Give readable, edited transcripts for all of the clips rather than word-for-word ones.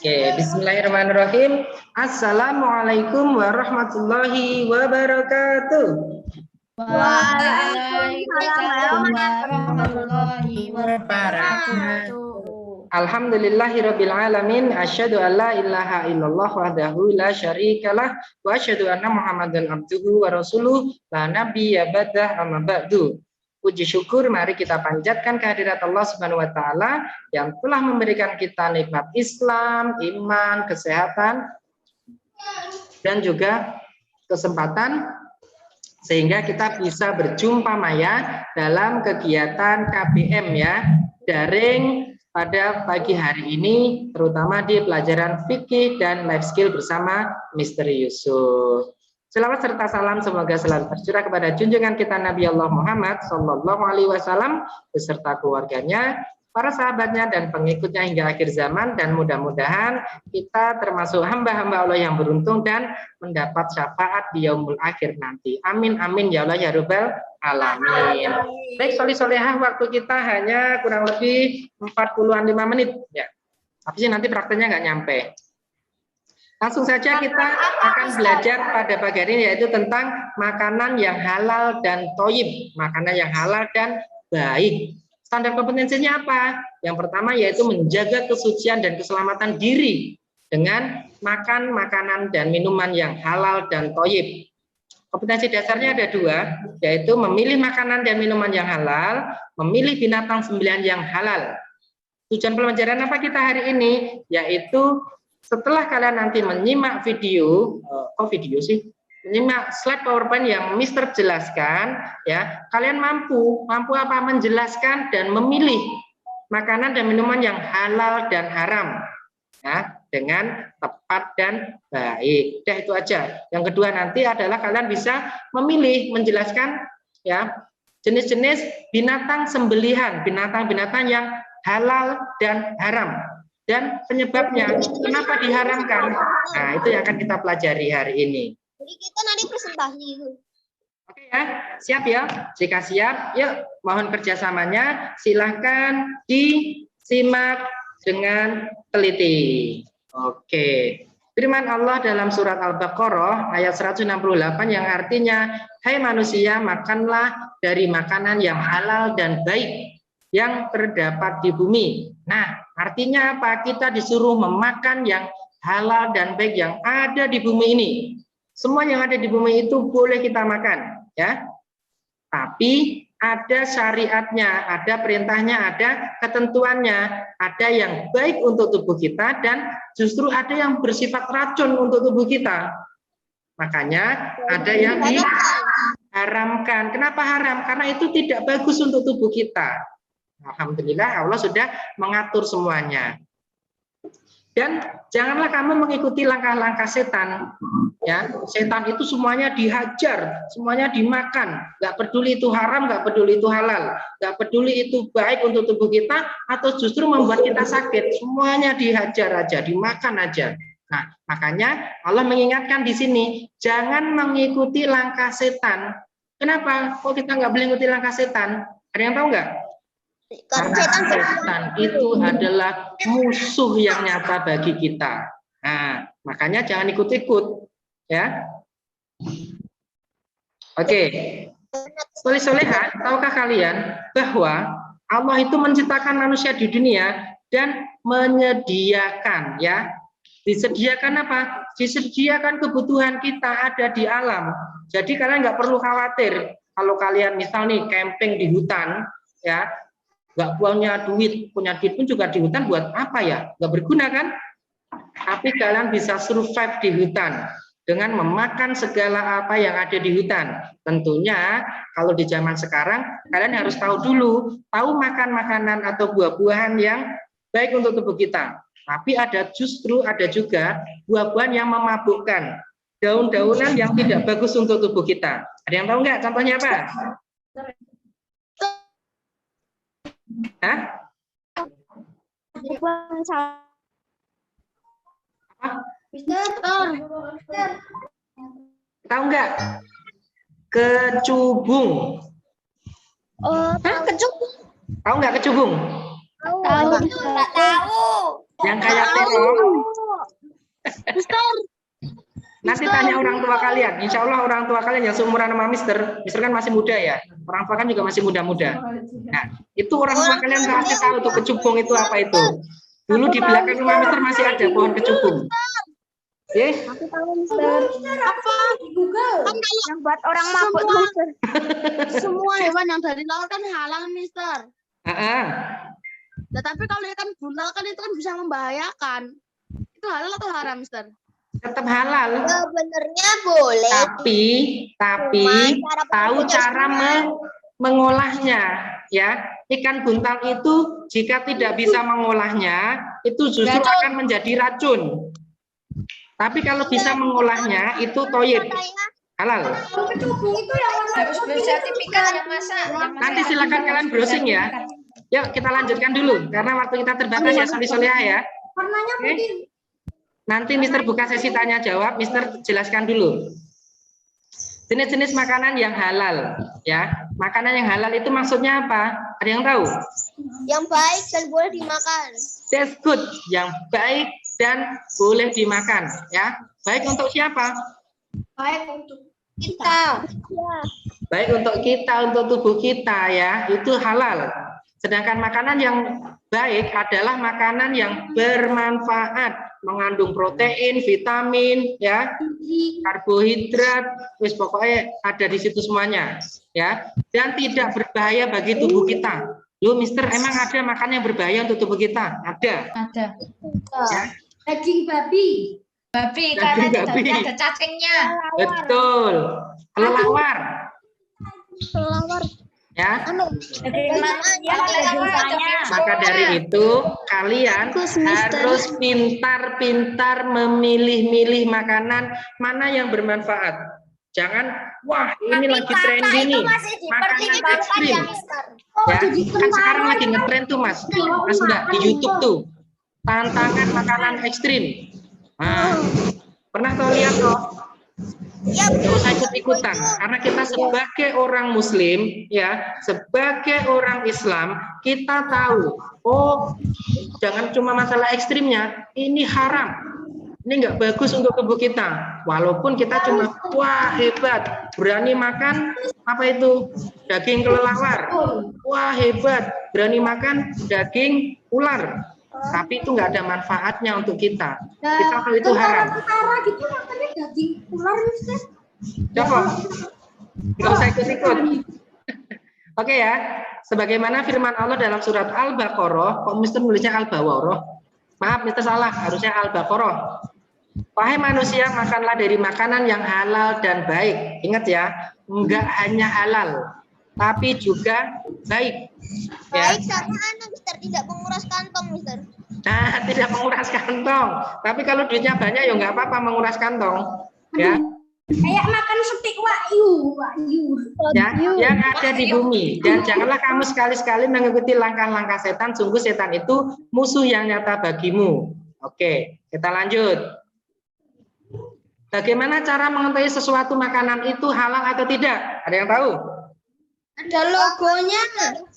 Oke, bismillahirrahmanirrahim. Assalamualaikum warahmatullahi wabarakatuh. Waalaikumsalam warahmatullahi wabarakatuh. Alhamdulillahirabbil alamin, asyhadu an la ilaha illallah wahdahu la syarikalah wa asyhadu anna Muhammadan abduhu wa rasuluh la nabiyya ba'dah amma ba'du. Puji syukur mari kita panjatkan kehadirat Allah Subhanahu wa taala yang telah memberikan kita nikmat Islam, iman, kesehatan dan juga kesempatan sehingga kita bisa berjumpa maya dalam kegiatan KBM ya, daring pada pagi hari ini, terutama di pelajaran fikih dan life skill bersama Mr. Yusuf. Selawat serta salam semoga selalu tercurah kepada junjungan kita Nabi Allah Muhammad Sallallahu Alaihi Wasallam beserta keluarganya, para sahabatnya dan pengikutnya hingga akhir zaman, dan mudah-mudahan kita termasuk hamba-hamba Allah yang beruntung dan mendapat syafaat di yaumul akhir nanti. Amin amin ya Allah ya Rabbal alamin. Baik, soleh-solehah, waktu kita hanya kurang lebih 45 menit ya. Tapi nanti prakteknya nggak nyampe. Langsung saja kita akan belajar pada pagi hari ini yaitu tentang makanan yang halal dan thayyib, makanan yang halal dan baik. Standar kompetensinya apa? Yang pertama yaitu menjaga kesucian dan keselamatan diri dengan makan makanan dan minuman yang halal dan thayyib. Kompetensi dasarnya ada dua, yaitu memilih makanan dan minuman yang halal, memilih binatang sembelihan yang halal. Tujuan pelajaran apa kita hari ini? Yaitu setelah kalian nanti menyimak video, menyimak slide PowerPoint yang Mister jelaskan, ya, kalian mampu apa menjelaskan dan memilih makanan dan minuman yang halal dan haram, ya, dengan tepat dan baik. Udah itu aja. Yang kedua nanti adalah kalian bisa memilih, menjelaskan, ya, jenis-jenis binatang sembelihan, binatang-binatang yang halal dan haram. Dan penyebabnya, kenapa diharamkan? Nah, itu yang akan kita pelajari hari ini. Jadi kita nanti presentasi itu. Oke ya, siap ya? Jika siap, yuk mohon kerjasamanya. Silahkan disimak dengan teliti. Oke. Firman Allah dalam surat Al-Baqarah ayat 168 yang artinya, hai manusia, makanlah dari makanan yang halal dan baik yang terdapat di bumi. Nah, artinya apa? Kita disuruh memakan yang halal dan baik yang ada di bumi ini. Semua yang ada di bumi itu boleh kita makan, ya. Tapi ada syariatnya, ada perintahnya, ada ketentuannya, ada yang baik untuk tubuh kita dan justru ada yang bersifat racun untuk tubuh kita. Makanya ada yang diharamkan. Kenapa haram? Karena itu tidak bagus untuk tubuh kita. Alhamdulillah Allah sudah mengatur semuanya. Dan janganlah kamu mengikuti langkah-langkah setan. Ya, setan itu semuanya dihajar, semuanya dimakan. Nggak peduli itu haram, nggak peduli itu halal, nggak peduli itu baik untuk tubuh kita atau justru membuat kita sakit. Semuanya dihajar aja, dimakan aja. Nah, makanya Allah mengingatkan di sini, jangan mengikuti langkah setan. Kenapa? Kok kita nggak boleh mengikuti langkah setan? Ada yang tahu nggak? Karena setan itu adalah musuh yang nyata bagi kita. Nah, makanya jangan ikut-ikut, ya. Oke. Soleh-soleha, tahukah kalian bahwa Allah itu menciptakan manusia di dunia dan menyediakan, ya. Disediakan apa? Disediakan kebutuhan kita ada di alam. Jadi kalian nggak perlu khawatir kalau kalian misal nih camping di hutan, ya. Nggak punya duit pun juga di hutan buat apa ya? Nggak berguna kan? Tapi kalian bisa survive di hutan dengan memakan segala apa yang ada di hutan. Tentunya kalau di zaman sekarang kalian harus tahu makan makanan atau buah-buahan yang baik untuk tubuh kita. Tapi ada juga buah-buahan yang memabukkan, daun-daunan yang tidak bagus untuk tubuh kita. Ada yang tahu nggak? Contohnya apa? Hah? Tahu nggak? Kecubung. Oh, kecubung. Tahu nggak kecubung? Tahu. Nggak tahu. Yang kayak terong. Mister. Nanti tanya orang tua kalian. Insya Allah orang tua kalian yang seumuran sama Mister. Mister kan masih muda ya. Orang tua kan juga masih muda-muda. Nah, itu orang tua kalian pasti tahu tuh kecubung itu apa itu. Dulu di belakang rumah Mister masih ada pohon kecubung. Aku tahu Mister. Apa? Google. Kan yang buat orang mabuk Mister. Semua hewan yang dari laut kan halal Mister. Nah, tapi kalau ikan buntal kan itu kan bisa membahayakan. Itu halal atau haram Mister? Tetap halal. Sebenarnya boleh. Tapi tahu cara mengolahnya ya. Ikan buntal itu jika tidak bisa mengolahnya itu justru akan menjadi racun. Tapi kalau bisa mengolahnya itu toyib, halal. Kecubung itu yang harus bersertifikat yang masak. Nanti silakan kalian browsing ya. Yuk kita lanjutkan dulu karena waktu kita terbatas ya Soleha ya. warnanya putih. Nanti Mister buka sesi tanya jawab, Mister jelaskan dulu. Jenis-jenis makanan yang halal, ya. Makanan yang halal itu maksudnya apa? Ada yang tahu? Yang baik dan boleh dimakan. That's good, yang baik dan boleh dimakan, ya. Baik untuk siapa? Baik untuk kita. Baik untuk kita, untuk tubuh kita, ya. Itu halal. Sedangkan makanan yang baik adalah makanan yang bermanfaat, mengandung protein, vitamin, ya, karbohidrat, wis pokoknya ada di situ semuanya, ya, dan tidak berbahaya bagi tubuh kita. Loh, Mister, emang ada makanan yang berbahaya untuk tubuh kita? Ada. Ada. Ya. Daging babi. Babi karena di dalamnya ada cacingnya. Betul. Kelelawar. Kelelawar. Ya. Kelelawar. Maka dari itu kalian harus pintar-pintar memilih-milih makanan mana yang bermanfaat. Jangan, wah ini lagi trendy nih, makanan ekstrim. Ya, kan sekarang lagi ngetren tuh Mas Mbak di YouTube tuh, tantangan makanan ekstrim. Nah, pernah tuh lihat toh? Nggak usah ikut-ikutan, karena kita sebagai orang Muslim, ya, sebagai orang Islam, kita tahu, oh, jangan cuma masalah ekstrimnya, ini haram, ini nggak bagus untuk tubuh kita. Walaupun kita cuma, wah hebat, berani makan apa itu daging kelelawar, wah hebat, berani makan daging ular, tapi itu nggak ada manfaatnya untuk kita. Kita tahu itu haram. Gitu makannya daging ular Mister. Coba, nggak usah ikut-ikut. Oke ya, sebagaimana firman Allah dalam surat Al-Baqarah, kok Mister nulisnya Al-Baqarah? Maaf, Mister salah, harusnya Al-Baqarah. Wahai manusia, makanlah dari makanan yang halal dan baik. Ingat ya, enggak hanya halal, tapi juga baik. Ya. Baik sama Mister, tidak menguras kantong Mister. Nah, tidak menguras kantong. Tapi kalau duitnya banyak ya nggak apa-apa menguras kantong. Ya. Kayak makan stik wahyu. Ya, yang ada di bumi. Dan janganlah kamu sekali-sekali mengikuti langkah-langkah setan. Sungguh setan itu musuh yang nyata bagimu. Oke, kita lanjut. Bagaimana cara mengetahui sesuatu makanan itu halal atau tidak? Ada yang tahu? Ada logonya.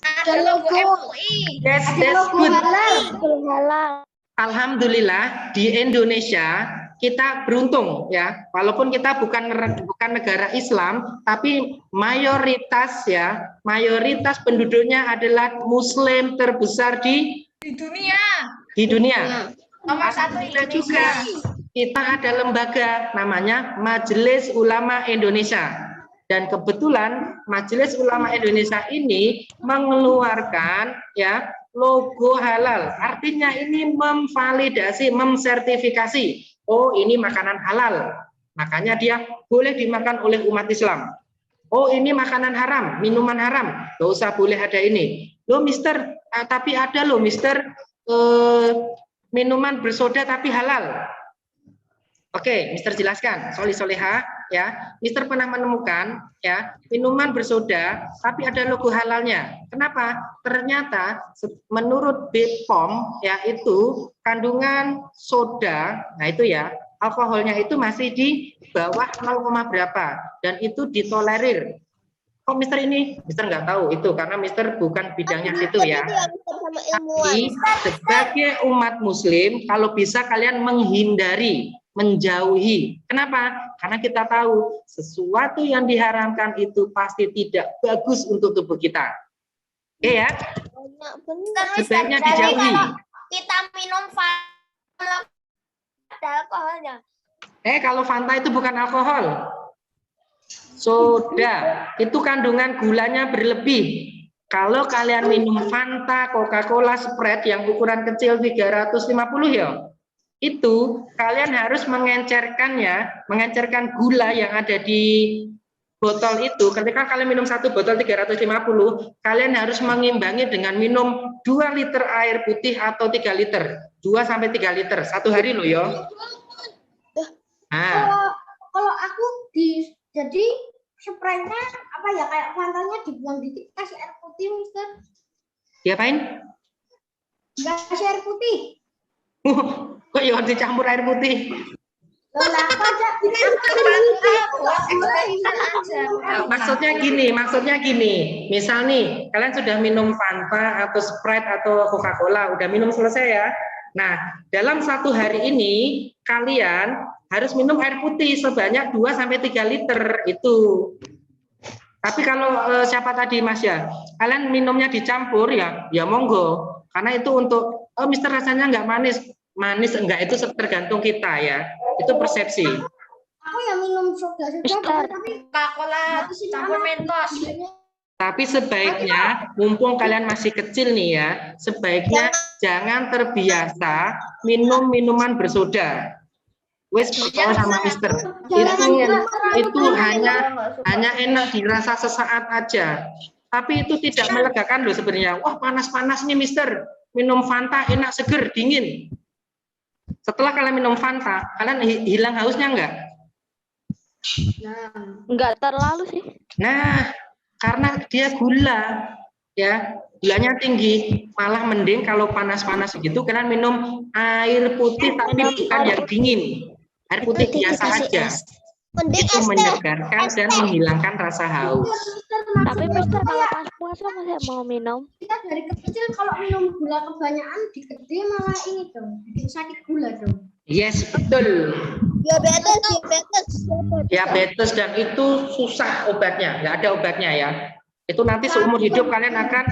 Ada logo MUI. Yes, that's good. halal. Alhamdulillah di Indonesia kita beruntung ya, walaupun kita bukan negara Islam, tapi mayoritas penduduknya adalah Muslim terbesar di dunia. Nomor satu Alhamdulillah Indonesia. juga kita ada lembaga namanya Majelis Ulama Indonesia. Dan kebetulan Majelis Ulama Indonesia ini mengeluarkan ya logo halal. Artinya ini memvalidasi, memsertifikasi. Oh, ini makanan halal. Makanya dia boleh dimakan oleh umat Islam. Oh, ini makanan haram, minuman haram. Gak usah boleh ada ini. Loh, Mister, tapi ada loh, Mister, minuman bersoda tapi halal. Oke, Mister jelaskan, Soleha, ya. Mister pernah menemukan ya minuman bersoda, tapi ada logo halalnya. Kenapa? Ternyata menurut BPOM ya itu kandungan soda, nah itu ya alkoholnya itu masih di bawah 0, berapa dan itu ditolerir. Oh, Mister ini, Mister nggak tahu itu karena Mister bukan bidangnya situ ya. Tapi sebagai umat Muslim, kalau bisa kalian menghindari, menjauhi. Kenapa? Karena kita tahu sesuatu yang diharamkan itu pasti tidak bagus untuk tubuh kita. Oke ya? Sebaiknya dijauhi. Kita minum ada alkoholnya. Kalau Fanta itu bukan alkohol. Soda, itu kandungan gulanya berlebih. Kalau kalian minum Fanta, Coca-Cola, Sprite yang ukuran kecil 350 ya, itu kalian harus mengencerkan gula yang ada di botol itu. Ketika kalian minum satu botol 350, kalian harus mengimbangi dengan minum 2 liter air putih atau 3 liter. 2 sampai 3 liter satu hari loh ya. Kalau aku jadi spraynya apa ya, kayak Fantanya dibuang dikit, kasih air putih, Mister. Diapain? Enggak kasih air putih. Kok ya dicampur air putih? Maksudnya gini. Misal nih, kalian sudah minum Fanta atau Sprite atau Coca-Cola, udah minum selesai ya. Nah, dalam satu hari ini kalian harus minum air putih sebanyak 2 sampai 3 liter itu. Tapi kalau siapa tadi Mas ya, kalian minumnya dicampur ya monggo. Karena itu untuk Mister rasanya nggak manis enggak, itu tergantung kita ya. Itu persepsi. Aku yang minum soda tapi Coca-Cola campur Mentos. Tapi sebaiknya, mumpung kalian masih kecil nih ya, sebaiknya jangan terbiasa minum minuman bersoda. Wes sama Mister. Itu hanya enak dirasa sesaat aja. Tapi itu tidak melegakan loh sebenarnya. Wah, panas-panas nih Mister. Minum Fanta enak, seger, dingin. Setelah kalian minum Fanta, kalian hilang hausnya enggak? Enggak terlalu sih. Nah, karena dia gula, ya gulanya tinggi, malah mending kalau panas-panas begitu kalian minum air putih tapi bukan yang dingin, air putih biasa aja. Itu menyegarkan dan menghilangkan rasa haus. Tapi Mister kalau pas puasa masih mau minum? Kita dari kecil kalau minum gula kebanyakan di gede malah ini dong, bikin sakit gula dong. Yes, betul. Diabetes dan itu susah obatnya, nggak ada obatnya ya. Itu nanti seumur hidup kalian akan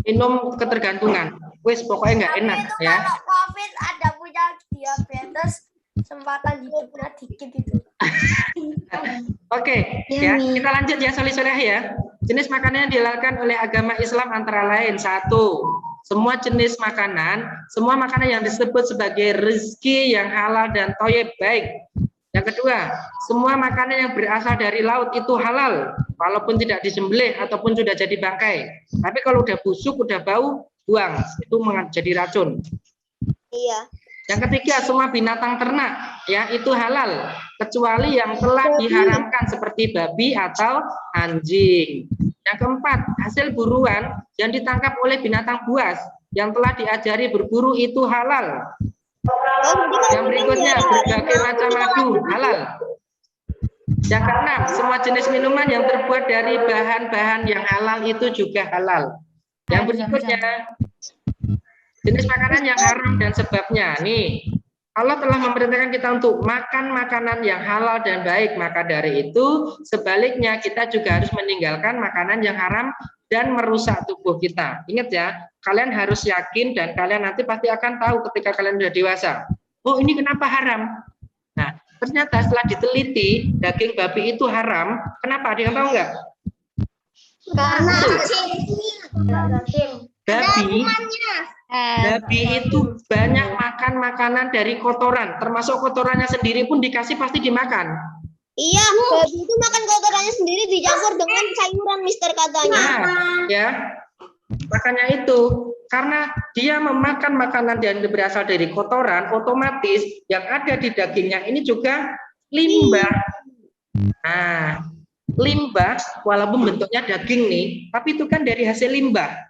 minum ketergantungan. Wes pokoknya nggak enak ya. Kalau COVID ada punya diabetes, kesempatan hidupnya dikit itu. Oke, ya kita lanjut ya soleh-soleh ya. Jenis makanan yang dihalalkan oleh agama Islam antara lain 1. Semua jenis makanan, semua makanan yang disebut sebagai rezeki yang halal dan thayyib baik. Yang kedua, semua makanan yang berasal dari laut itu halal, walaupun tidak disembelih ataupun sudah jadi bangkai. Tapi kalau udah busuk, udah bau, buang, itu menjadi racun. Iya. Yang ketiga, semua binatang ternak ya itu halal, kecuali yang telah diharamkan seperti babi atau anjing. Yang keempat, hasil buruan yang ditangkap oleh binatang buas yang telah diajari berburu itu halal. Yang berikutnya, berbagai macam madu halal. Yang keenam, semua jenis minuman yang terbuat dari bahan-bahan yang halal itu juga halal. Yang berikutnya, jenis makanan yang haram dan sebabnya. Nih, Allah telah memerintahkan kita untuk makan makanan yang halal dan baik, maka dari itu sebaliknya kita juga harus meninggalkan makanan yang haram dan merusak tubuh kita. Ingat ya, kalian harus yakin dan kalian nanti pasti akan tahu ketika kalian sudah dewasa. Oh, ini kenapa haram? Nah, ternyata setelah diteliti daging babi itu haram. Kenapa? Ada yang tahu nggak? Karena babi itu banyak makan makanan dari kotoran, termasuk kotorannya sendiri pun dikasih pasti dimakan. Iya, babi itu makan kotorannya sendiri dicampur dengan sayuran, Mister katanya. Nah, ya, makanya itu karena dia memakan makanan yang berasal dari kotoran, otomatis yang ada di dagingnya ini juga limbah. Nah, limbah walaupun bentuknya daging nih, tapi itu kan dari hasil limbah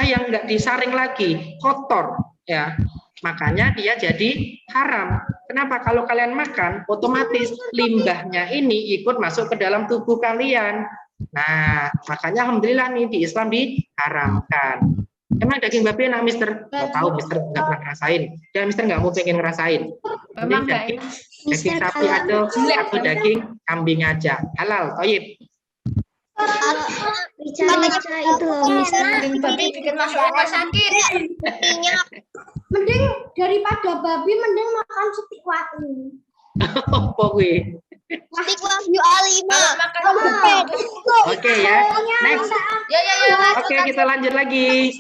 yang nggak disaring lagi, kotor ya, makanya dia jadi haram. Kenapa? Kalau kalian makan otomatis limbahnya ini ikut masuk ke dalam tubuh kalian, Nah, makanya alhamdulillah nih di Islam diharamkan. Emang daging babi enak, Mister? Nggak tahu, Mister nggak pernah ngerasain. Dan Mister nggak mau pengen ngerasain. Mending daging sapi atau daging kambing aja. Halal, toyib. Bicara itu Daging babi bikin masuk rumah sakit. Mending daripada babi, mending makan stik wahyu. Apa kuwi? Stik wahyu A5. Oke ya. Next. Oke, kita lanjut lagi.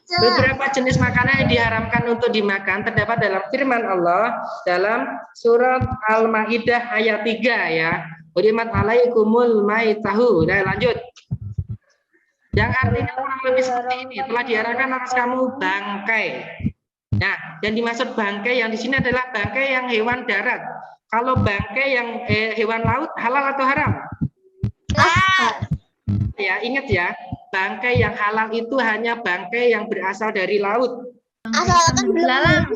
Beberapa jenis makanan yang diharamkan untuk dimakan terdapat dalam firman Allah dalam surat Al-Maidah ayat 3 ya. Hurimat alaikumul maitahu. Nah, lanjut. Yang artinya kurang lebih seperti ini, telah diharamkan atas kamu bangkai. Nah, yang dimaksud bangkai yang di sini adalah bangkai yang hewan darat. Kalau bangkai yang hewan laut halal atau haram? Ya, ingat ya, bangkai yang halal itu hanya bangkai yang berasal dari laut. Asalkan belalang.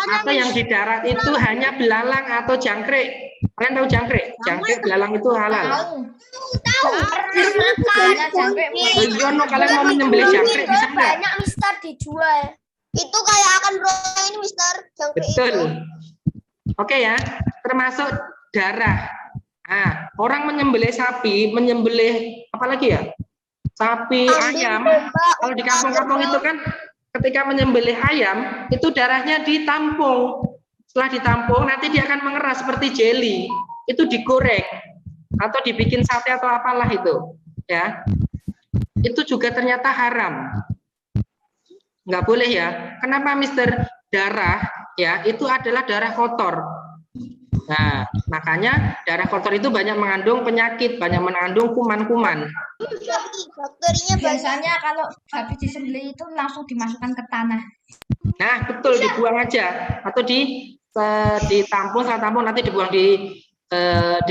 Atau yang di darat itu hanya belalang atau jangkrik. Kalian tahu jangkrik? Jangkrik, belalang itu halal. Tahu. Yono, kalian mau menyembelih jangkrik bisa nggak? Banyak Mister dijual. Itu kayak akan bro ini Mister. Jangkrik Betul. itu. Oke ya, termasuk darah. Nah, orang menyembelih sapi, menyembelih apa lagi ya? Sapi, ayam. Kalau di kampung-kampung itu kan ketika menyembelih ayam, itu darahnya ditampung. Setelah ditampung, nanti dia akan mengeras seperti jelly. Itu digoreng atau dibikin sate atau apalah itu, ya. Itu juga ternyata haram. Nggak boleh ya. Kenapa, Mister? Darah ya, itu adalah darah kotor. Nah, makanya darah kotor itu banyak mengandung penyakit, banyak mengandung kuman-kuman. Bakterinya Biasanya kalau habis disembelih itu langsung dimasukkan ke tanah. Nah, betul, dibuang aja atau ditampung, saat tampung nanti dibuang di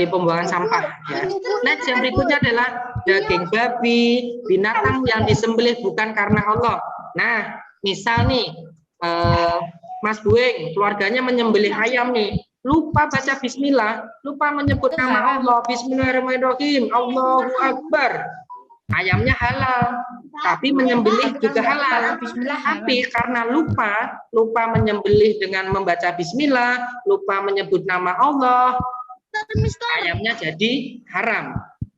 pembuangan sampah ya. Next, yang berikutnya adalah daging babi, binatang yang disembelih bukan karena Allah. Nah, misal nih Mas Bueng, keluarganya menyembelih ayam nih, lupa baca bismillah, lupa menyebut nama Allah, bismillahirrahmanirrahim, Allahu Akbar. Ayamnya halal, tapi menyembelih juga halal. Tapi karena lupa menyembelih dengan membaca bismillah, lupa menyebut nama Allah, ayamnya jadi haram.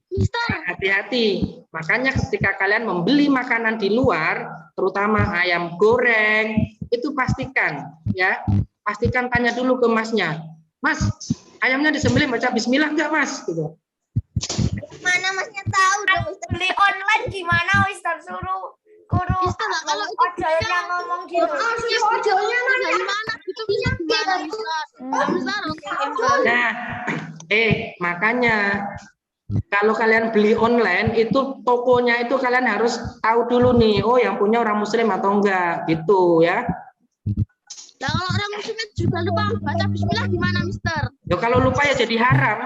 Nah, hati-hati. Makanya ketika kalian membeli makanan di luar, terutama ayam goreng, itu pastikan tanya dulu ke masnya. Mas, ayamnya disembelih baca bismillah enggak, Mas? Gitu. mana masnya tahu dong Mister. Beli online gimana Mister suruh Mister lah kalau ojolnya ngomong gitu. ojolnya dari mana itu bisa gimana Mister? Nah, makanya kalau kalian beli online itu tokonya itu kalian harus tahu dulu nih, oh yang punya orang muslim atau enggak gitu ya. Nah kalau orang muslim juga lupa baca bismillah gimana Mister? Ya kalau lupa ya jadi haram.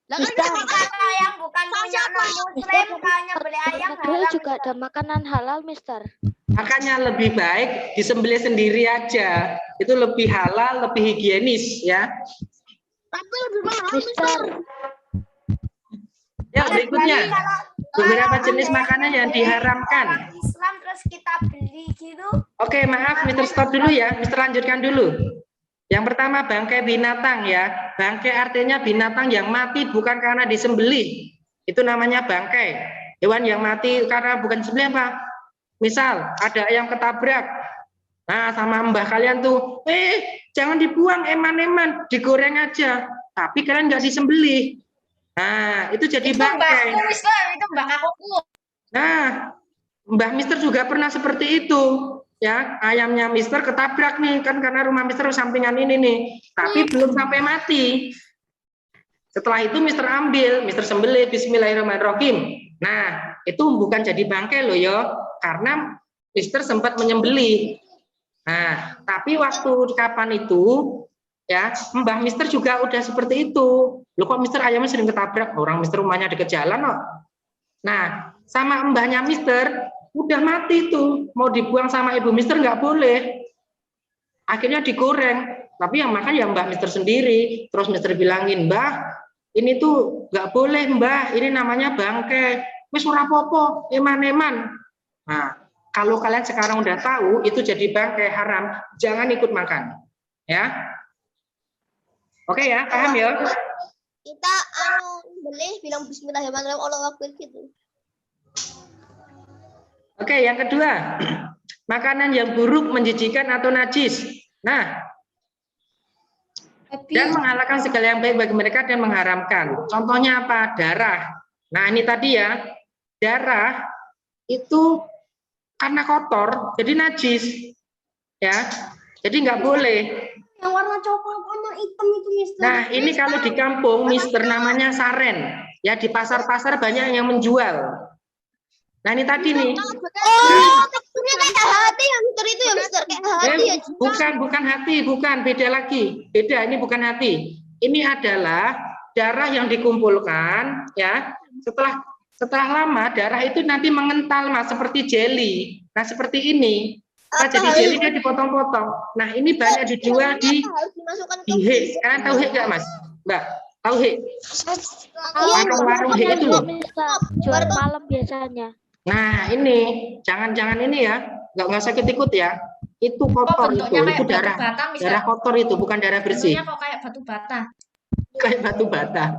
Lah kan Kata yang bukan punya non muslim hanya beli ayam halal. juga ada makanan halal, Mister. Makanya lebih baik disembelih sendiri aja. Itu lebih halal, lebih higienis ya. tapi lebih mahal Mister. Ya, berikutnya beberapa jenis makanan yang diharamkan. Islam terus kita beli gitu. Oke, maaf, Mister stop dulu ya. Mister lanjutkan dulu. Yang pertama bangkai binatang ya. Bangkai artinya binatang yang mati bukan karena disembelih. Itu namanya bangkai. Hewan yang mati karena bukan disembelih apa? Misal ada ayam ketabrak. Nah, sama mbah kalian tuh, jangan dibuang eman-eman, digoreng aja. Tapi kalian nggak disembelih. Nah, itu jadi bangkai. Itu mbak aku. Nah, Mbah Mister juga pernah seperti itu. Ya, ayamnya Mister ketabrak nih, kan karena rumah Mister sampingan ini nih. Tapi belum sampai mati. Setelah itu Mister ambil, Mister sembelih, bismillahirrahmanirrahim. Nah, itu bukan jadi bangkai loh ya, karena Mister sempat menyembelih. Nah, tapi waktu kapan itu, ya, Mbah Mister juga udah seperti itu. Loh kok Mister ayamnya sering ketabrak? Orang Mister rumahnya deket jalan kok. Nah, sama mbahnya Mister udah mati tuh, mau dibuang sama ibu Mister nggak boleh. Akhirnya digoreng, tapi yang makan yang Mbah Mister sendiri. Terus Mister bilangin, Mbah, ini tuh nggak boleh Mbah, ini namanya bangkai. Wis ora apa-apa, eman-eman. Nah, kalau kalian sekarang udah tahu itu jadi bangkai haram, jangan ikut makan. Ya. Oke ya, paham ya? Kita beli bilang bismillahirrahmanirrahim Allahu akbar gitu. Oke, yang kedua, makanan yang buruk, menjijikan atau najis. Nah, dan menghalalkan segala yang baik bagi mereka dan mengharamkan. Contohnya apa? Darah. Nah, ini tadi ya, darah itu karena kotor, jadi najis. Ya, jadi nggak boleh. Yang warna coklat sama hitam itu, Mister. Nah, ini kalau di kampung, Mister, namanya saren. Ya, di pasar-pasar banyak yang menjual. Nah, ini tadi nih. Oh, teksturnya kayak hati ya, Mister, itu ya, Mister. Kayak hati ya. Bukan hati, bukan, beda lagi. Beda, ini bukan hati. Ini adalah darah yang dikumpulkan, ya. Setelah lama darah itu nanti mengental, Mas, seperti jelly. Nah, seperti ini. Nah, jadi jelly-nya dipotong-potong. Nah, ini banyak dijual di He. Kalian tahu He nggak, Mas? Mbak, tahu He? Warung-warung He itu loh. Jual malam biasanya. Nah, ini jangan ini ya, nggak usah ikut-ikut ya. Itu kotor itu darah, darah kotor itu, bukan darah bersih. Kok kayak batu bata. Kayak batu bata.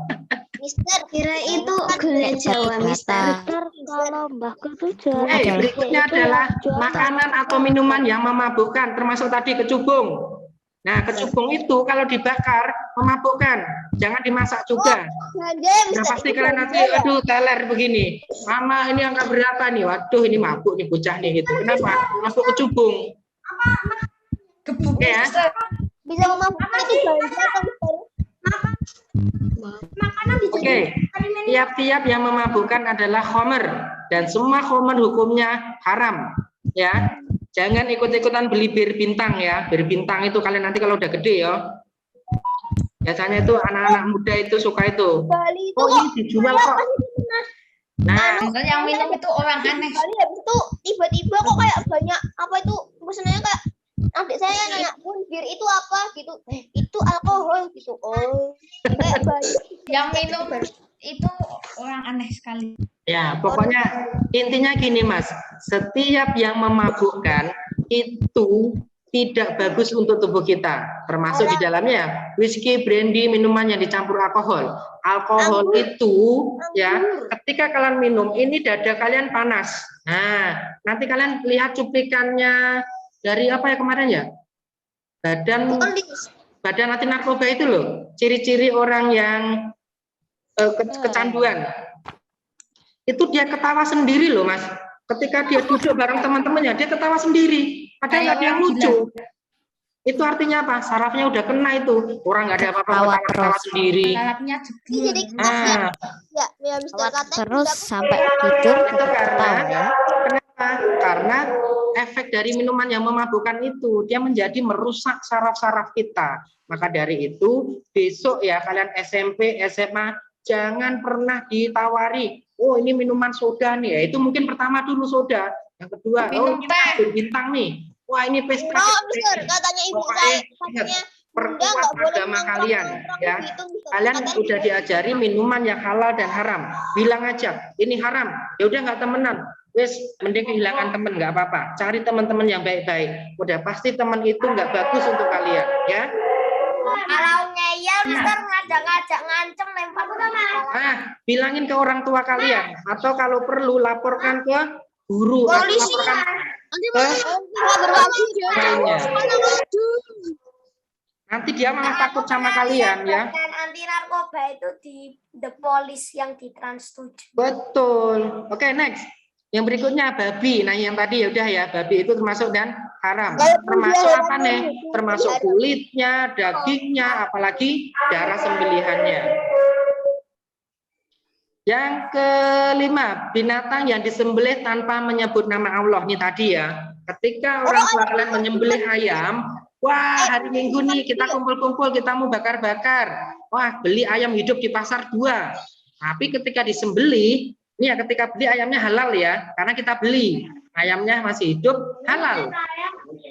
Mister, kira itu gula Jawa, Mister. Kalau mbahku tuh jual. Berikutnya adalah makanan atau minuman yang memabukkan, termasuk tadi kecubung. Nah, kecubung itu kalau dibakar memabukkan, jangan dimasak juga. Nah, pasti kalian nanti, aduh, teler begini. Mama, ini angka berapa nih? Waduh, ini mabuk nih bocah nih gitu. Kenapa? Masuk kecubung. Gebuk ya. Bisa memabukkan itu ganja atau Oke, tiap-tiap yang memabukkan adalah khomer dan semua khomer hukumnya haram, ya. Jangan ikut-ikutan beli bir bintang ya. Bir bintang itu kalian nanti kalau udah gede ya. Biasanya itu anak-anak muda itu suka itu. Oh, ini dijual kok. Nah, yang minum itu orang aneh. Kali habis itu tiba-tiba kok kayak banyak apa itu pesanannya kayak adik saya nanya, "Bun, bir itu apa?" gitu. Itu alkohol gitu. Oh. Kayak banyak. Yang minum itu orang aneh sekali. ya, pokoknya intinya gini, Mas. Setiap yang memabukkan itu tidak bagus untuk tubuh kita. Termasuk di dalamnya whisky, brandy, minuman yang dicampur alkohol. Alkohol itu ya, ketika kalian minum, ini dada kalian panas. Nah, nanti kalian lihat cuplikannya dari apa ya kemarin ya? Badan anti narkoba itu loh. Ciri-ciri orang yang kecanduan. Itu dia ketawa sendiri loh, Mas. Ketika dia duduk bareng teman-temannya, dia ketawa sendiri. Padahal nggak ada yang lucu. Itu artinya apa? Sarafnya udah kena itu. Orang nggak ada apa-apa, ketawa sendiri. Sarafnya Jadi ya Mister kata Terus sampai tidur itu kenapa? Karena efek dari minuman yang memabukkan itu, dia menjadi merusak saraf-saraf kita. Maka dari itu, besok ya kalian SMP, SMA, jangan pernah ditawari, oh ini minuman soda nih, ya itu mungkin pertama dulu soda, yang kedua, oh ini bir bintang nih, wah ini pesta. Mister, katanya ibu saya, katanya perkuat agama kalian, ya. Kalian udah diajari minuman yang halal dan haram, bilang aja, ini haram, ya udah nggak temenan, wes mending kehilangan temen nggak apa-apa, cari teman-teman yang baik-baik, udah pasti teman itu nggak bagus untuk kalian, ya. Kalau ngeyel, Mister ngajak-ngajak ngancem lempar Bilangin ke orang tua kalian atau kalau perlu laporkan ke guru atau laporkan ke nanti dia malah takut sama kalian ya. Dan anti narkoba itu di The Police yang di Trans 7. Betul. Oke, next. Yang berikutnya babi. Nah, yang tadi ya udah ya, babi itu termasuk dan haram. Termasuk apa nih? Termasuk kulitnya, dagingnya, apalagi darah sembelihannya. Yang kelima, binatang yang disembelih tanpa menyebut nama Allah. Ini tadi ya. Ketika orang tua kalian menyembelih ayam, wah hari Minggu nih kita kumpul-kumpul, kita mau bakar-bakar. Wah, beli ayam hidup di pasar 2. Tapi ketika disembelih, ini ya ketika beli ayamnya halal ya, karena kita beli ayamnya masih hidup halal,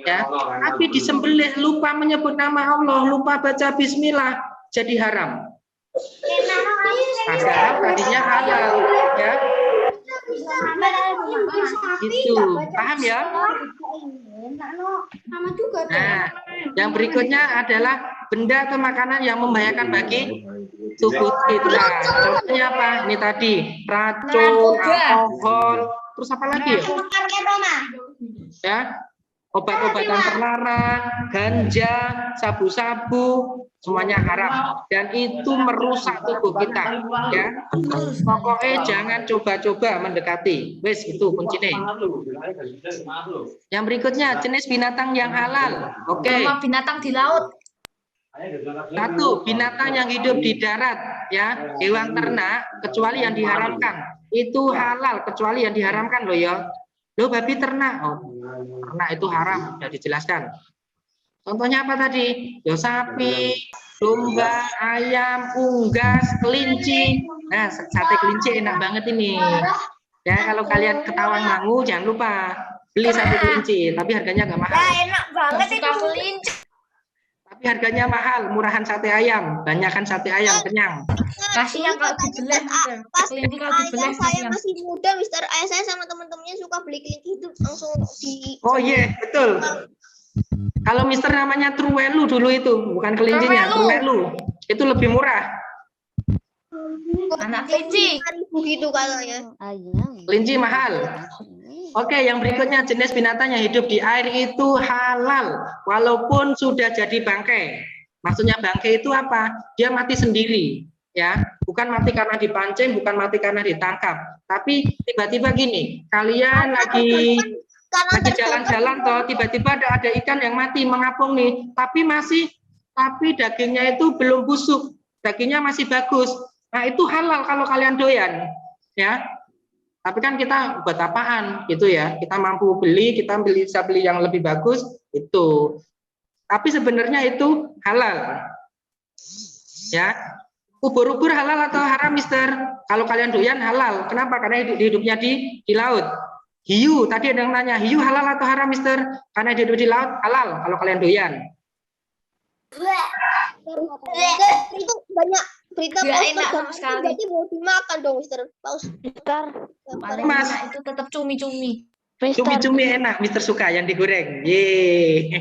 ya. Tapi disembelih lupa menyebut nama Allah, lupa baca Bismillah, jadi haram. Nah, sekarang tadinya halal, ya. Itu, paham ya? Nah, yang berikutnya adalah benda atau makanan yang membahayakan bagi tubuh kita. Contohnya apa? Ini tadi racun, alkohol, terus apa lagi ya? Ya, obat-obatan terlarang, ganja, sabu-sabu, semuanya haram dan itu merusak tubuh kita. Ya, pokoknya jangan coba-coba mendekati. Wes itu kuncinya. Yang berikutnya jenis binatang yang halal. Oke. Binatang di laut. Satu, binatang yang hidup di darat, ya, hewan ternak kecuali yang diharamkan. Itu halal kecuali yang diharamkan loh ya. Loh babi ternak. Oh, ternak itu haram, sudah dijelaskan. Contohnya apa tadi? Ya sapi, domba, ayam, unggas, kelinci. Nah, sate kelinci enak banget ini. Ya, kalau kalian ke Tawangmangu jangan lupa beli sate kelinci, tapi harganya nggak mahal. Enak banget itu kelinci. Tapi harganya mahal, murahan sate ayam, banyakan sate ayam kenyang. Kasihan kalau dibelah, kelinci kalau dibelah Saya masih muda, Mister. Ayah saya sama teman-temannya suka beli kelinci itu langsung di. Oh iya, betul. Kalau Mister namanya Truwelu dulu itu, bukan kelincinya, Truwelu. Itu lebih murah. Anak kelinci. 5.000 gitu katanya. Kelinci mahal. Oke, yang berikutnya jenis binatang yang hidup di air itu halal, walaupun sudah jadi bangkai. Maksudnya bangkai itu apa? Dia mati sendiri, ya. Bukan mati karena dipancing, bukan mati karena ditangkap. Tapi tiba-tiba gini, kalian lagi jalan-jalan toh, tiba-tiba ada ikan yang mati mengapung nih, tapi dagingnya itu belum busuk, dagingnya masih bagus. Nah, itu halal kalau kalian doyan, ya. Tapi kan kita buat apaan gitu ya? Kita mampu beli, bisa beli yang lebih bagus itu. Tapi sebenarnya itu halal. Ya. Ubur-ubur halal atau haram, Mister? Kalau kalian doyan halal. Kenapa? Karena hidupnya di laut. Hiu, tadi ada yang nanya, hiu halal atau haram, Mister? Karena hidup di laut halal kalau kalian doyan. Itu banyak berita sekali. Berarti mau dimakan dong, Mister. Mister, Mas, itu tetap cumi-cumi. cumi-cumi enak, Mister suka yang digoreng. Yeay.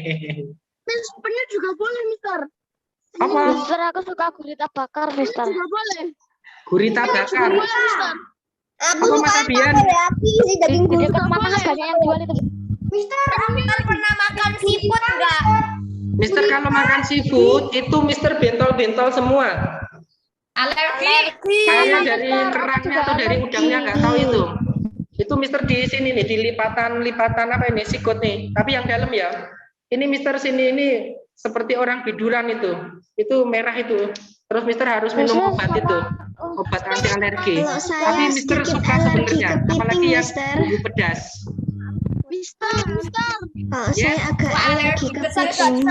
Penyet juga boleh, Mister. Apa? Mister aku suka gurita bakar, Mister. Juga boleh. Gurita bakar. Aku Apa Mas Abian? daging Di dekat mana banyak yang jual itu. Mister, pernah makan seafood enggak? Mister kalau makan seafood itu Mister bentol-bentol semua. Alergi. Kayaknya dari kerangnya atau dari udangnya nggak tahu itu. Itu Mister di sini nih, di lipatan apa ini sikut nih. Tapi yang dalam ya. Ini Mister sini ini seperti orang biduran itu. Itu merah itu. Terus Mister harus minum obat itu. Obat anti alergi. Tapi Mister suka sebenarnya, apalagi yang bumbu pedas. Mister. Ya. Saya agak alergi ke kucing.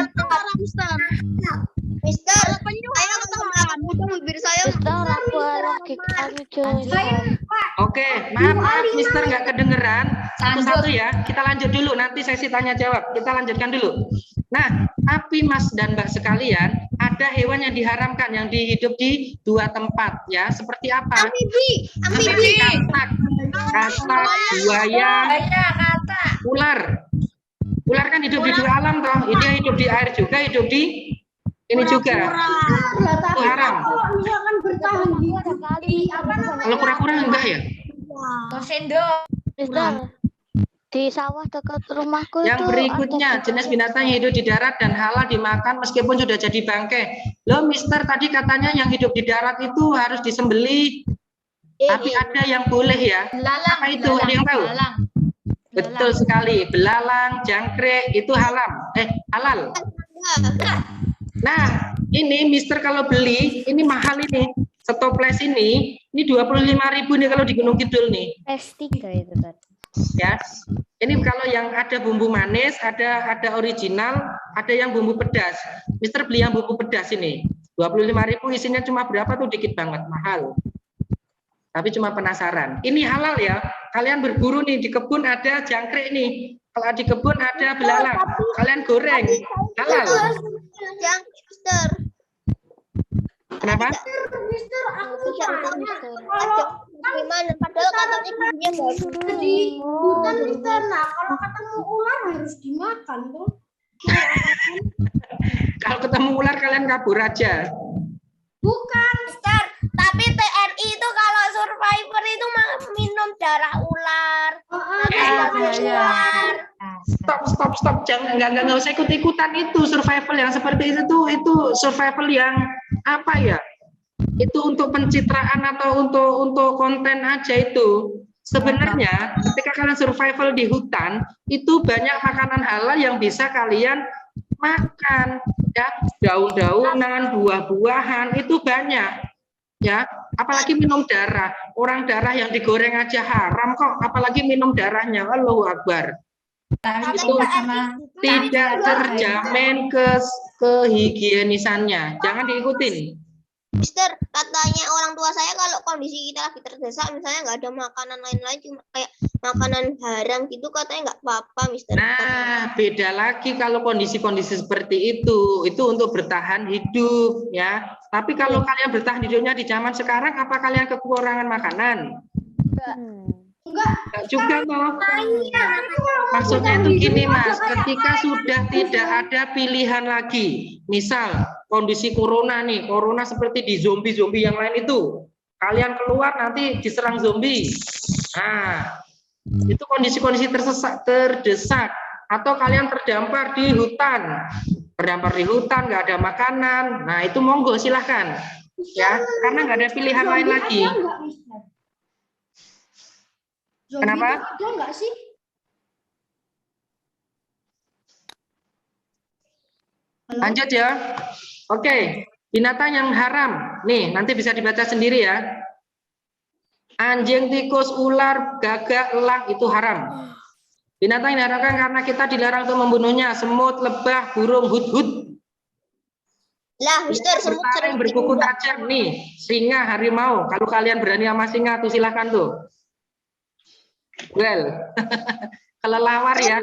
Mister, saya ketemu bibir saya. Mister aku alergi ke kucing. Oke, maaf Mister nggak kedengeran. Satu-satu ya. Kita lanjut dulu. Nanti sesi tanya jawab. Kita lanjutkan dulu. Nah, tapi Mas dan Mbak sekalian, ada hewan yang diharamkan yang hidup di dua tempat ya. Seperti apa? Amfibi. Katak, buaya, ular. Ular kan hidup di dua alam toh. Dia hidup di air juga, hidup di ini juga. Itu haram. Kalau kura-kura enggak ya? Sendok. Mister, di sawah dekat rumahku Yang itu berikutnya ada jenis binatang yang hidup di darat dan halal dimakan meskipun sudah jadi bangkai. Loh Mister tadi katanya yang hidup di darat itu harus disembelih. Tapi ada yang boleh ya. Belalang. Apa itu? Ada yang tahu? Belalang. Betul sekali. Belalang, jangkrik itu halal. Nah, ini Mister kalau beli, ini mahal ini. Stoples ini 25.000 nih kalau di Gunung Kidul nih. S3 itu tadi. Ya. Ini kalau yang ada bumbu manis, ada original, ada yang bumbu pedas. Mister beli yang bumbu pedas ini. 25.000 isinya cuma berapa tuh dikit banget, mahal. Tapi cuma penasaran. Ini halal ya. Kalian berburu nih di kebun ada jangkrik nih. Kalau di kebun ada belalang. Kalian goreng. Halal. Mister. Kenapa? Mister, aku tuh Bisa, tanya. Mister. Kalau Gimana? Padahal katanya giginya bagus. di hutan Mister, nah kalau ketemu ular harus dimakan tuh. Kalau ketemu ular kalian kabur aja. Bukan. Mister, tapi TNI itu kalau survivor itu minum darah ular. Ular. Stop. Jangan nggak usah ikut-ikutan itu survival yang seperti itu survival yang apa ya? Itu untuk pencitraan atau untuk konten aja itu. Sebenarnya ketika kalian survival di hutan itu banyak makanan halal yang bisa kalian makan, ya, daun-daunan, buah-buahan itu banyak, ya. Apalagi minum darah, orang darah yang digoreng aja haram kok, apalagi minum darahnya. Allahu Akbar. Itu tidak terjamin kehigienisannya, jangan diikutin. Mister, katanya orang tua saya kalau kondisi kita lagi terdesak, misalnya nggak ada makanan lain-lain, cuma kayak makanan haram gitu, katanya nggak apa-apa, Mister. Nah, beda lagi kalau kondisi-kondisi seperti itu untuk bertahan hidup, ya. Tapi kalau kalian bertahan hidupnya di zaman sekarang, apa kalian kekurangan makanan? Enggak juga toh. Maksudnya itu gini Mas, ketika sudah tidak ada pilihan lagi, misal kondisi corona seperti di zombie yang lain itu, kalian keluar nanti diserang zombie. Nah, itu kondisi-kondisi terdesak, atau kalian terdampar di hutan, nggak ada makanan. Nah, itu monggo silahkan, ya, karena nggak ada pilihan lain lagi. Kenapa? Ada nggak sih? Lanjut ya. Oke, binatang yang haram. Nih, nanti bisa dibaca sendiri ya. Anjing, tikus, ular, gagak, elang itu haram. Binatang yang diharamkan karena kita dilarang untuk membunuhnya. Semut, lebah, burung, hut-hut. Lah, Mister, semut sering berkuku tajam nih. Singa, harimau. Kalau kalian berani sama singa tuh silahkan tuh. Well, kelelawar ya.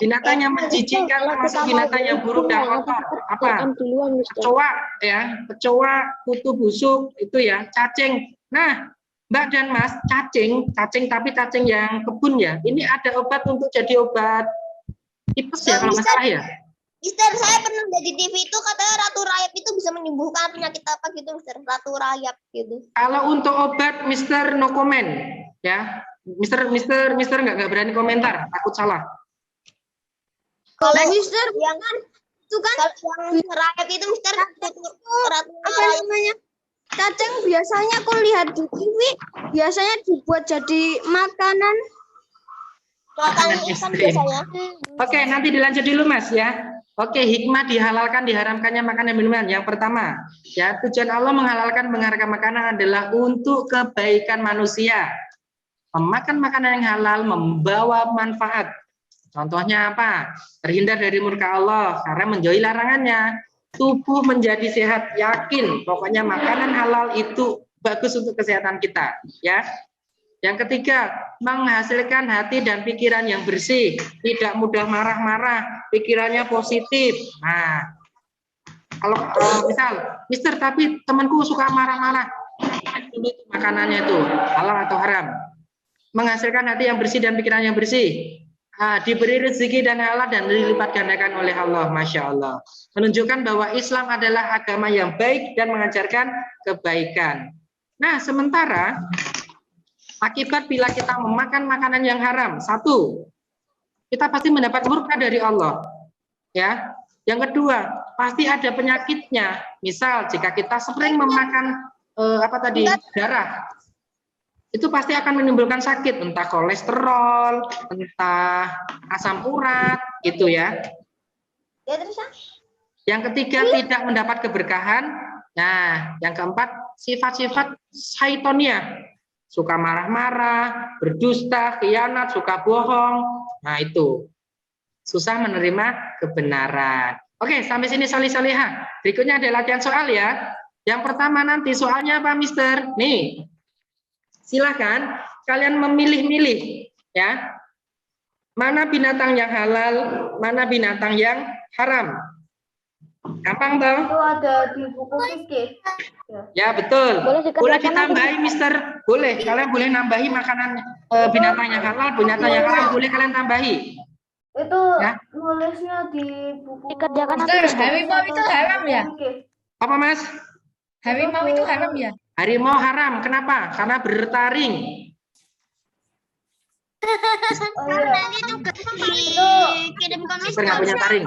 Binatang yang menjijikkan termasuk binatang yang buruk dan kotor. Apa? Kecoa ya, kecoa, kutu busuk itu ya, cacing. Nah, Mbak dan Mas, cacing tapi cacing yang kebun ya. Ini ada obat untuk jadi obat tipes ya kalau nggak salah ya. Mister, saya pernah lihat di TV itu katanya ratu rayap itu bisa menyembuhkan penyakit apa gitu, Mister? Ratu rayap gitu. Kalau untuk obat, Mister no comment, ya. Mister nggak berani komentar, takut salah. Kalau Mister yang itu kan yang rayap itu, Mister, ratu Apa namanya? Cacing biasanya aku lihat di TV biasanya dibuat jadi makanan. makanan ikan biasanya. Oke, nanti dilanjut dulu Mas ya. Oke, hikmah dihalalkan diharamkannya makanan dan minuman. Yang pertama, ya, tujuan Allah menghalalkan mengharamkan makanan adalah untuk kebaikan manusia. Memakan makanan yang halal membawa manfaat. Contohnya apa? Terhindar dari murka Allah karena menjauhi larangannya. Tubuh menjadi sehat, yakin. Pokoknya makanan halal itu bagus untuk kesehatan kita, ya. Yang ketiga, menghasilkan hati dan pikiran yang bersih, tidak mudah marah-marah, pikirannya positif. Nah, kalau misal, Mister, tapi temanku suka marah-marah, dulu makanannya itu halal atau haram. Menghasilkan hati yang bersih dan pikiran yang bersih, diberi rezeki dan halal dan dilipat gandakan oleh Allah, Masya Allah. Menunjukkan bahwa Islam adalah agama yang baik dan mengajarkan kebaikan. Nah, sementara akibat bila kita memakan makanan yang haram, satu, kita pasti mendapat murka dari Allah, ya. Yang kedua, pasti ada penyakitnya. Misal jika kita sering memakan darah, itu pasti akan menimbulkan sakit, entah kolesterol, entah asam urat, gitu ya. Yang ketiga, tidak mendapat keberkahan. Nah, yang keempat, sifat-sifat syaitonnya. Suka marah-marah, berdusta, khianat, suka bohong. Nah, itu. Susah menerima kebenaran. Oke, sampai sini solih-solihah. Berikutnya ada latihan soal ya. Yang pertama nanti soalnya apa, Mister? Nih, silahkan kalian memilih-milih ya. Mana binatang yang halal, mana binatang yang haram. Gampang toh? Itu ada di buku fikih. Ya betul. Boleh Boleh dikerjakan ditambahi, Mister. Boleh. Kalian boleh nambahi makanan binatang yang halal, binatang yang haram. Boleh kalian tambahi. Itu Ya. nulisnya di buku. Dikerjakan nanti, Mister, Mister. harimau itu haram ya? Apa Mas? Harimau itu haram ya? Harimau haram. Kenapa? Karena bertaring. Oh, iya. Nanti tugas dikirim ke Mister nggak punya taring.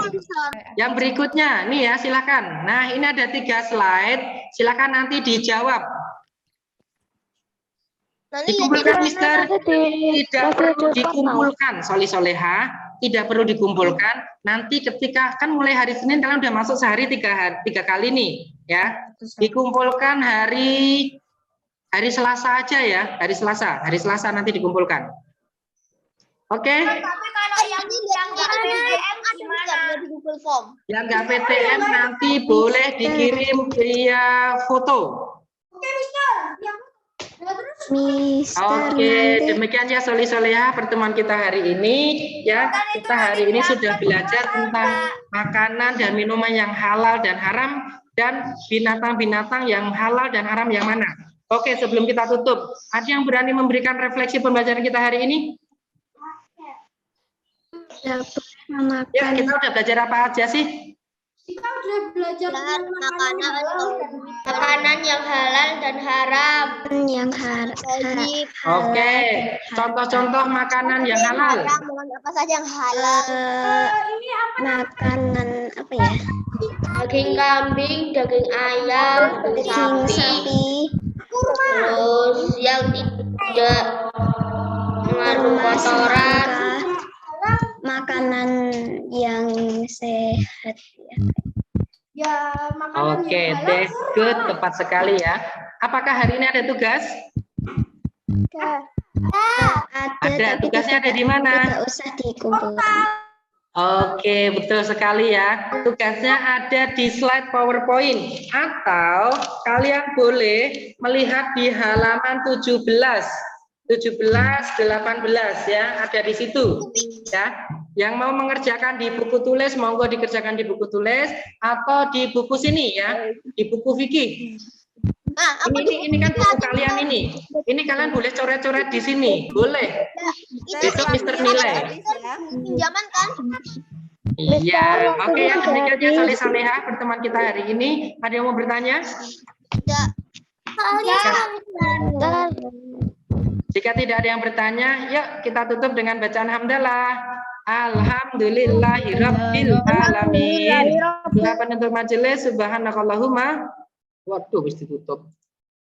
Yang berikutnya, nih ya silakan. Nah ini ada 3 slide. Silakan nanti dijawab. Dikumpulkan, Mister. Tidak perlu dikumpulkan, Soli Soleha. Tidak perlu dikumpulkan. Nanti ketika kan mulai hari Senin kalian udah masuk sehari 3 kali nih, ya. Dikumpulkan hari Selasa aja ya. Hari Selasa nanti dikumpulkan. Oke. Tapi kalau yang PTM ada di Google Form. Yang nggak PTM nanti boleh dikirim via foto. Oke, demikian ya Soli Soleha pertemuan kita hari ini ya. Kita hari ini sudah belajar tentang makanan dan minuman yang halal dan haram dan binatang-binatang yang halal dan haram yang mana. Oke, sebelum kita tutup, ada yang berani memberikan refleksi pembelajaran kita hari ini? Ya, kita udah belajar apa aja sih? Kita udah belajar makanan yang halal dan haram. Oke, contoh-contoh makanan yang halal. Apa saja yang halal? Makanan apa ya? Daging kambing, daging ayam, daging sapi. Terus yang tidak mengandung kotoran. Makanan yang sehat ya. Oke, that's good, tepat sekali ya. Apakah hari ini ada tugas? Ada, tugasnya ada di mana? Tidak usah dikumpulkan. Oke, betul sekali ya. Tugasnya ada di slide PowerPoint atau kalian boleh melihat di halaman 17, 18 ya, ada di situ ya. Yang mau mengerjakan di buku tulis monggo dikerjakan di buku tulis atau di buku sini ya, di buku fikih. Ini kan buku kalian ini. Ini kalian boleh coret-coret di sini, boleh. Besok Mister nilai. Pinjaman kan? Iya, oke ya, demikian ya Soli Soleha pertemuan kita hari ini. Ada yang mau bertanya? Tidak. Jika tidak ada yang bertanya, yuk kita tutup dengan bacaan hamdalah. Alhamdulillahirabbil alamin. Penutup majelis, subhanakallahumma. Waduh, harus ditutup.